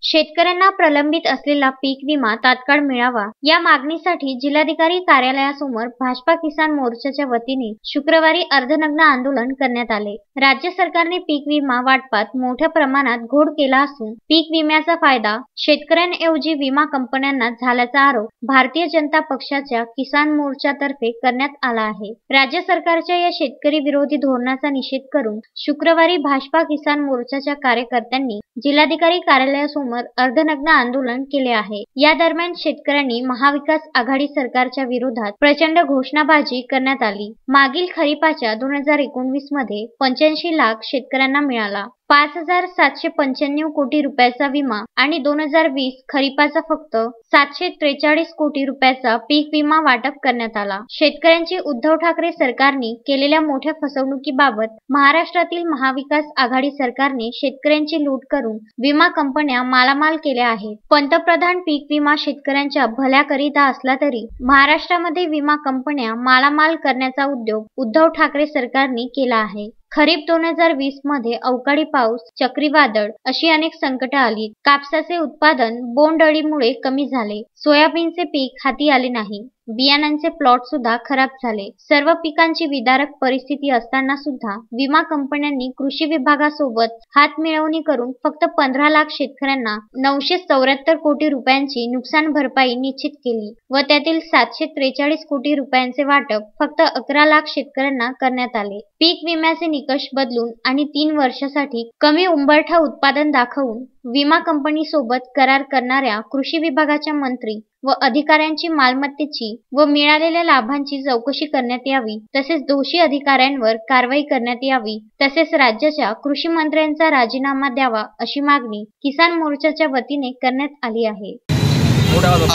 शेतकऱ्यांना प्रलंबित असलेला पीक विमा तात्काळ मिळावा या मागणीसाठी जिल्हाधिकारी कार्यालयासमोर भाजपा किसान मोर्चाच्या वतीने शुक्रवारी अर्धनग्न आंदोलन करण्यात आले। राज्य सरकारने पीक विमा वाटपात मोठ्या प्रमाणात घोळ केला असून पीक विम्याचा फायदा शेतकऱ्यांऐवजी विमा कंपन्यांना झाल्याचा आरोप भारतीय जनता पक्षाच्या किसान मोर्चातर्फे करण्यात आला आहे। राज्य सरकारच्या या शेतकरी विरोधी धोरणाचा निषेध करून शुक्रवारी भाजपा किसान मोर्चाच्या कार्यकर्त्यांनी जिल्हाधिकारी कार्यालयासमोर अर्धनग्न आंदोलन केले आहे। या दरम्यान शेतकऱ्यांनी महाविकास आघाडी सरकारच्या विरोधात प्रचंड घोषणाबाजी करण्यात आली। मागील खरीपाच्या 2019 मध्ये 85 लाख शेतकऱ्यांना मिळाला 5,795 कोटी रुपयाचा विमा आणि 2020 खरीपाचा फक्त 743 कोटी रुपयाचा पीक विमा वाटप करण्यात आला। शेतकऱ्यांची उद्धव ठाकरे सरकारने केलेल्या मोठ्या फसवणुकीबाबत महाराष्ट्रातील महाविकास आघाडी सरकारने शेतकऱ्यांची लूट करून विमा कंपन्या मालामाल केल्या आहेत। पंतप्रधान पीक विमा शेतकऱ्यांच्या भल्याकरिता असला तरी महाराष्ट्रामध्ये विमा कंपन्या मालामाल करण्याचा उद्योग उद्धव ठाकरे सरकारने केला आहे। खरीप 2020 मध्ये अवकाळी पाऊस, चक्रीवादळ अशी अनेक संकटे आली। कापसाचे उत्पादन बोंडअळीमुळे कमी झाले। सोयाबीनचे पीक हाती आले नाही। बियाणांचे प्लॉट सुद्धा खराब झाले। सर्व पिकांची विदारक परिस्थिती असताना सुद्धा विमा कंपन्यांनी कृषी विभागासोबत हात मिळवणी करून फक्त 15 लाख शेतकऱ्यांना 974 कोटी रुपयांची नुकसान भरपाई निश्चित केली व त्यातील 743 कोटी रुपयांचे वाटप फक्त 11 लाख शेतकऱ्यांना करण्यात आले। पीक विम्याचे निकष बदलून आणि 3 वर्षासाठी कमी उंबरठा उत्पादन दाखवून विमा कंपनी सोबत करार करणाऱ्या कृषी विभागाच्या मंत्री व अधिकाऱ्यांची मालमत्तेची व मिळालेल्या लाभांची चौकशी करण्यात यावी, तसेच दोषी अधिकाऱ्यांवर कारवाई करण्यात यावी, तसेच राज्याच्या कृषी मंत्र्यांचा राजीनामा द्यावा अशी मागणी किसान मोर्चाच्या वतीने करण्यात आली आहे।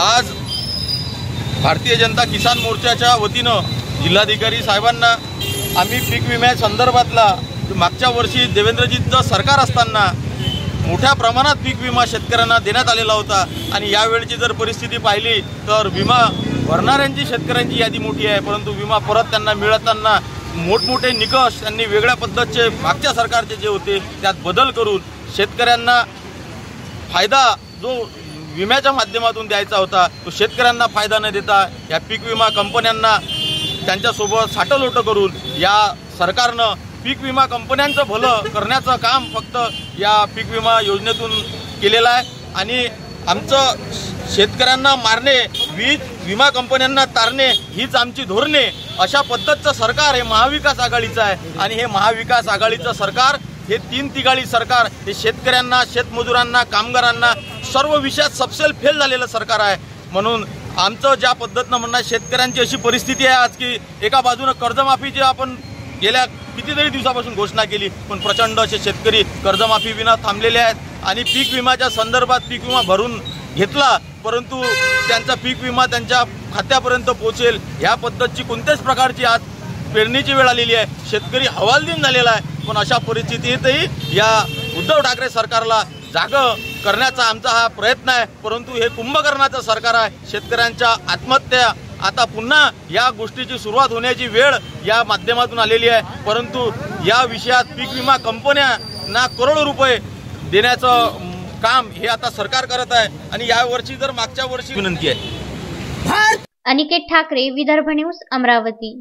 आज भारतीय जनता किसान मोर्चाच्या वतीनं जिल्हाधिकारी साहेबांना आम्ही पीक विम्या संदर्भातला मागच्या वर्षी देवेंद्रजींचं सरकार असताना मोठ्या प्रमाणात पीक विमा शेतकऱ्यांना देण्यात आलेला होता आणि यावेळची जर परिस्थिती पाहिली तर विमा भरणाऱ्यांची शेतकऱ्यांची यादी मोठी आहे, परंतु विमा परत त्यांना मिळताना मोठमोठे निकष त्यांनी वेगळ्या पद्धतीचे मागच्या सरकारचे जे होते त्यात बदल करून शेतकऱ्यांना फायदा जो विम्याच्या माध्यमातून द्यायचा होता तो शेतकऱ्यांना फायदा न देता या पीक विमा कंपन्यांना त्यांच्यासोबत साठलोट करून या सरकारनं पीक विमा कंपन्यांचं भलं करण्याचं काम फक्त या पीक विमा योजनेतून केलेलं आहे आणि आमचं शेतकऱ्यांना मारणे, विमा कंपन्यांना तारणे हीच आमची धोरणे अशा पद्धतीचं सरकार हे महाविकास आघाडीचं आहे आणि हे महाविकास आघाडीचं सरकार हे 3 तिघाळी सरकार हे शेतकऱ्यांना, शेतमजुरांना, कामगारांना सर्व विषयात सबसेल फेल झालेलं सरकार आहे। म्हणून आमचं ज्या पद्धतीनं म्हणणं शेतकऱ्यांची अशी परिस्थिती आहे आज की एका बाजूनं कर्जमाफीची आपण गेल्या कितीतरी दिवसापासून घोषणा केली पण प्रचंड असे शेतकरी कर्जमाफी विना थांबलेले आहेत आणि पीक विम्याच्या संदर्भात पीक विमा भरून घेतला परंतु त्यांचा पीक विमा त्यांच्या खात्यापर्यंत पोहोचेल ह्या पद्धतीची कोणत्याच प्रकारची आज पेरणीची वेळ आलेली आहे। शेतकरी हवालदिन झालेला आहे पण अशा परिस्थितीतही या उद्धव ठाकरे सरकारला जागं करण्याचा आमचा हा प्रयत्न आहे, परंतु हे कुंभकर्णाचं सरकार आहे। शेतकऱ्यांच्या आत्महत्या आता पुन्हा या गोष्टीची सुरुवात होण्याची वेळ या माध्यमातून आलेली आहे, परंतु या विषयात पीक विमा कंपन्यांना करोडो रुपये देण्याचं काम हे आता सरकार करत आहे आणि या वर्षी जर मागच्या वर्षी विनंती आहे। अनिकेत ठाकरे, विदर्भ न्यूज, अमरावती।